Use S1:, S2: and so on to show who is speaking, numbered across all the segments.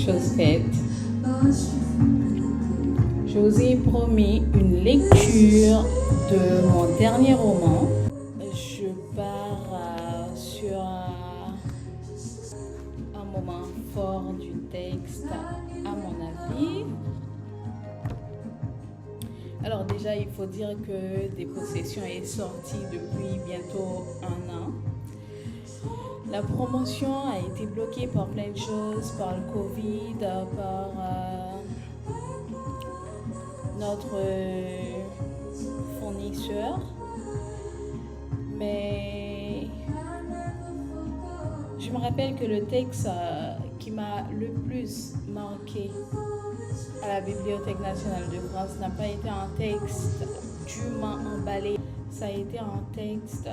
S1: chose faite. Je vous ai promis une lecture de mon dernier roman. Je pars sur un moment fort du texte, à mon avis. Alors déjà, il faut dire que Dépossession est sorti depuis bientôt 1 an. La promotion a été bloquée par plein de choses, par le Covid, par notre fournisseur. Mais je me rappelle que le texte qui m'a le plus marqué à la Bibliothèque nationale de France n'a pas été un texte dûment emballé, ça a été un texte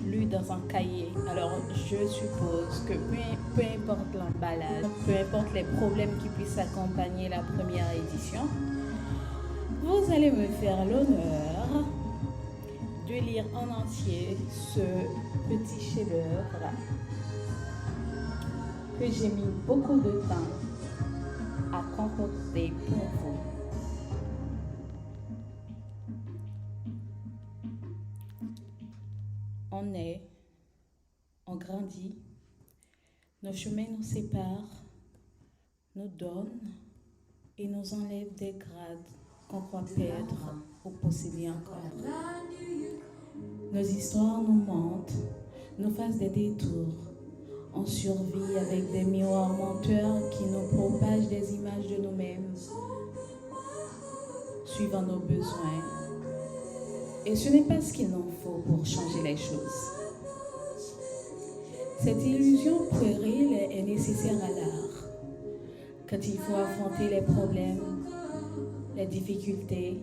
S1: lu dans un cahier. Alors je suppose que peu importe l'emballage, peu importe les problèmes qui puissent accompagner la première édition, vous allez me faire l'honneur de lire en entier ce petit chef-d'œuvre que j'ai mis beaucoup de temps à concocter pour vous. On naît, on grandit, nos chemins nous séparent, nous donnent et nous enlèvent des grades qu'on croit perdre ou posséder encore. Nos histoires nous mentent, nous fassent des détours. On survit avec des miroirs menteurs qui nous propagent des images de nous-mêmes, suivant nos besoins. Et ce n'est pas ce qu'il nous faut pour changer les choses. Cette illusion puérile est nécessaire à l'art. Quand il faut affronter les problèmes, les difficultés,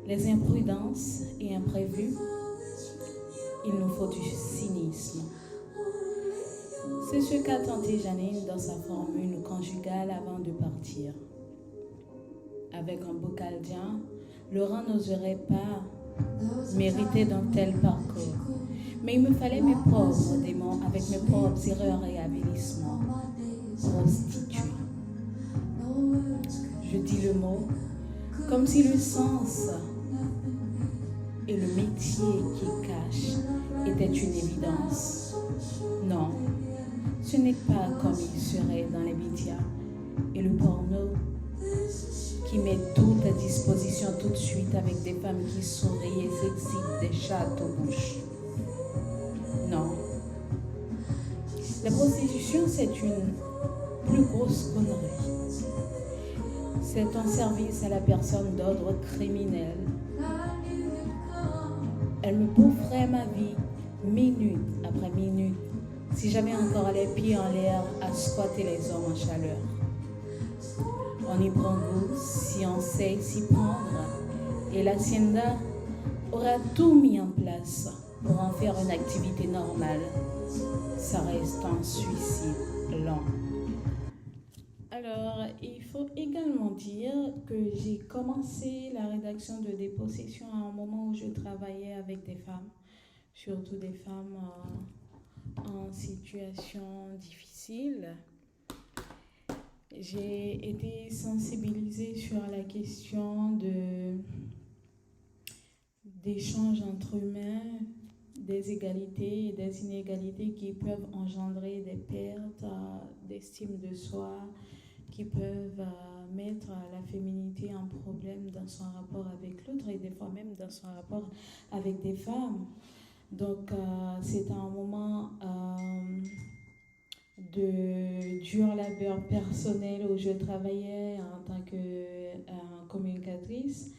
S1: les imprudences et imprévus, il nous faut du cynisme. C'est ce qu'a tenté Janine dans sa formule conjugale avant de partir. Avec un beau caldien, Laurent n'oserait pas mériter d'un tel parcours. Mais il me fallait mes propres démons avec mes propres erreurs et avélissements. Prostituée. Je dis le mot comme si le sens et le métier qu'il cache étaient une évidence. Non, ce n'est pas comme il serait dans les médias et le porno qui met tout à disposition tout de suite avec des femmes qui sourient et s'excitent des chattes aux bouches. Non. La prostitution, c'est une plus grosse connerie. C'est un service à la personne d'ordre criminel. Elle me boufferait ma vie, minute après minute, si j'avais encore les pieds en l'air à squatter les hommes en chaleur. On y prend goût si on sait s'y prendre, et l'hacienda aura tout mis en place pour en faire une activité normale. Ça reste un suicide lent. Alors, il faut également dire que j'ai commencé la rédaction de Dépossession à un moment où je travaillais avec des femmes, surtout des femmes en situation difficile. J'ai été sensibilisée sur la question d'échanges entre humains, des égalités et des inégalités qui peuvent engendrer des pertes d'estime de soi, qui peuvent mettre la féminité en problème dans son rapport avec l'autre et des fois même dans son rapport avec des femmes. Donc c'est un moment de dur labeur personnel où je travaillais en tant que communicatrice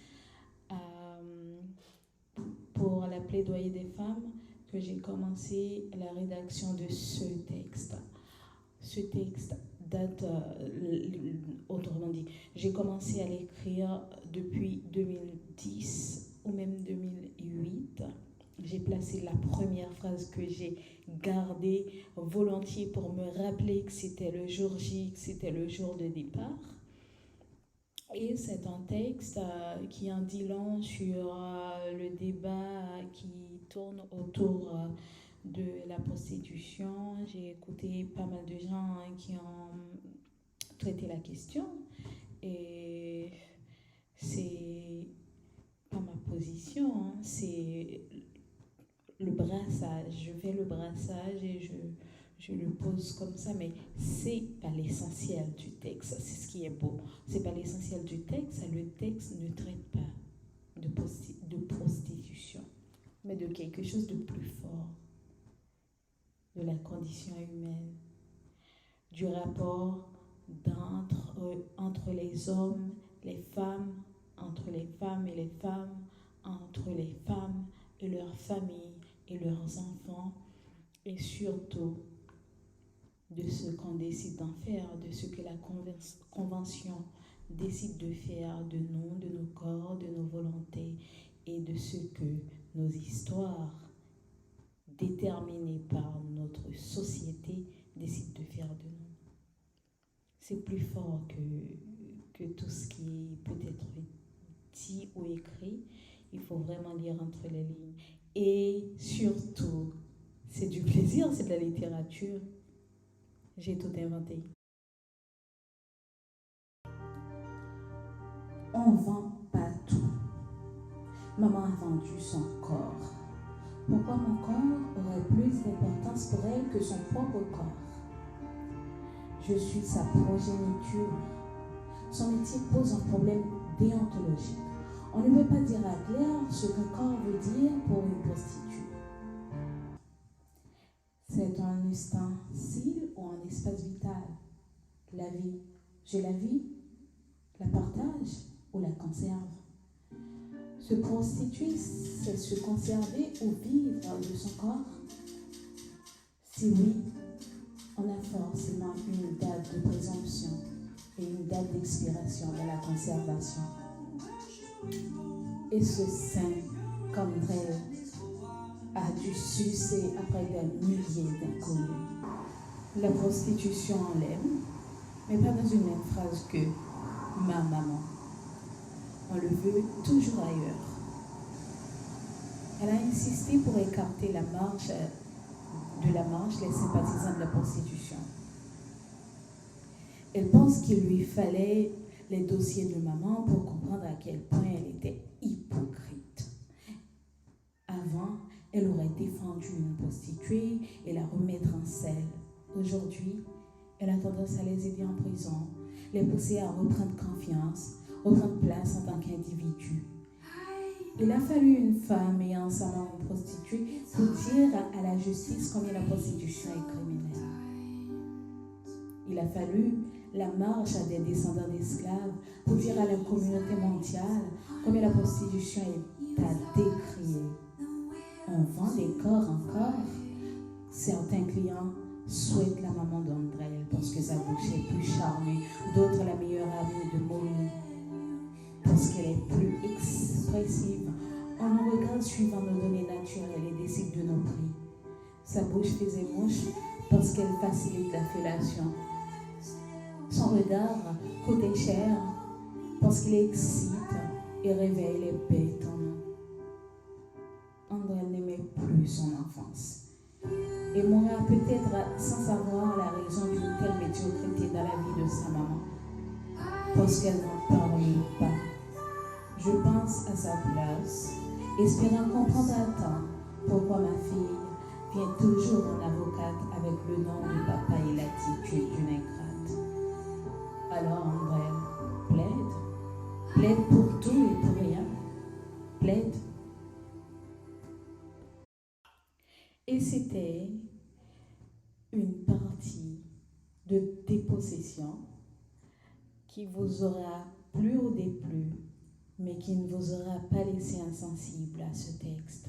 S1: pour la plaidoyer des femmes que j'ai commencé la rédaction de ce texte. Ce texte date, autrement dit, j'ai commencé à l'écrire depuis 2010 ou même 2008. J'ai placé la première phrase que j'ai gardée volontiers pour me rappeler que c'était le jour J, que c'était le jour de départ. Et c'est un texte qui en dit long sur le débat qui tourne autour de la prostitution. J'ai écouté pas mal de gens qui ont traiter la question. Et c'est pas ma position, hein, c'est le brassage. Je fais le brassage et je le pose comme ça, mais c'est pas l'essentiel du texte. C'est ce qui est beau. C'est pas l'essentiel du texte. Le texte ne traite pas de prostitution, mais de quelque chose de plus fort, de la condition humaine, du rapport entre les hommes, les femmes, entre les femmes et les femmes, entre les femmes et leurs familles et leurs enfants, et surtout de ce qu'on décide d'en faire, de ce que la Convention décide de faire de nous, de nos corps, de nos volontés, et de ce que nos histoires, déterminées par notre société, décident de faire de nous. C'est plus fort que tout ce qui peut être dit ou écrit. Il faut vraiment lire entre les lignes. Et surtout, c'est du plaisir, c'est de la littérature. J'ai tout inventé. On ne vend pas tout. Maman a vendu son corps. Pourquoi mon corps aurait plus d'importance pour elle que son propre corps? Je suis sa progéniture. Son métier pose un problème déontologique. On ne peut pas dire à Claire ce qu'un corps veut dire pour une prostituée. C'est un ustensile ou un espace vital. La vie, je la vis, la partage ou la conserve. Se prostituer, c'est se conserver ou vivre de son corps? Si oui, on a forcément une date de présomption et une date d'expiration de la conservation. Et ce saint, comme Drell, a dû sucer après des milliers d'inconnus. La prostitution, on l'aime, mais pas dans une même phrase que ma maman. On le veut toujours ailleurs. Elle a insisté pour écarter de la marche les sympathisants de la prostitution. Elle pense qu'il lui fallait les dossiers de maman pour comprendre à quel point elle était hypocrite. Avant, elle aurait défendu une prostituée et la remettre en selle. Aujourd'hui, elle a tendance à les aider en prison, les pousser à reprendre confiance, reprendre place en tant qu'individu. Il a fallu une femme ayant sa main une prostituée pour dire à la justice combien la prostitution est criminelle. Il a fallu la marche à des descendants d'esclaves pour dire à la communauté mondiale combien la prostitution est à décrier. On vend des corps encore. Certains clients souhaitent la maman d'André parce que sa bouche est plus charmée, d'autres la meilleure amie de Molly parce qu'elle est plus expressive. On nous regarde suivant nos données naturelles et décide de nos prix. Sa bouche faisait mouche parce qu'elle facilite la fellation. Son regard coûtait cher parce qu'il excite et réveille les bêtes en nous. André n'aimait plus son enfance et mourra peut-être sans savoir la raison d'une telle médiocrité dans la vie de sa maman, parce qu'elle n'en parlait pas. Je pense à sa place, espérant comprendre à temps pourquoi ma fille vient toujours en avocate avec le nom de papa et l'attitude d'une ingrate. Alors André, plaide pour tout et pour rien, plaide. Et c'était une partie de dépossession qui vous aura plu ou déplu, mais qui ne vous aura pas laissé insensible à ce texte.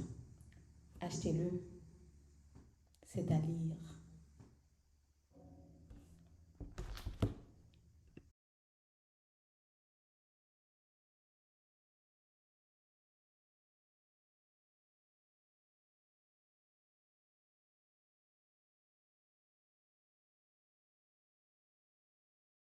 S1: Achetez-le, c'est à lire.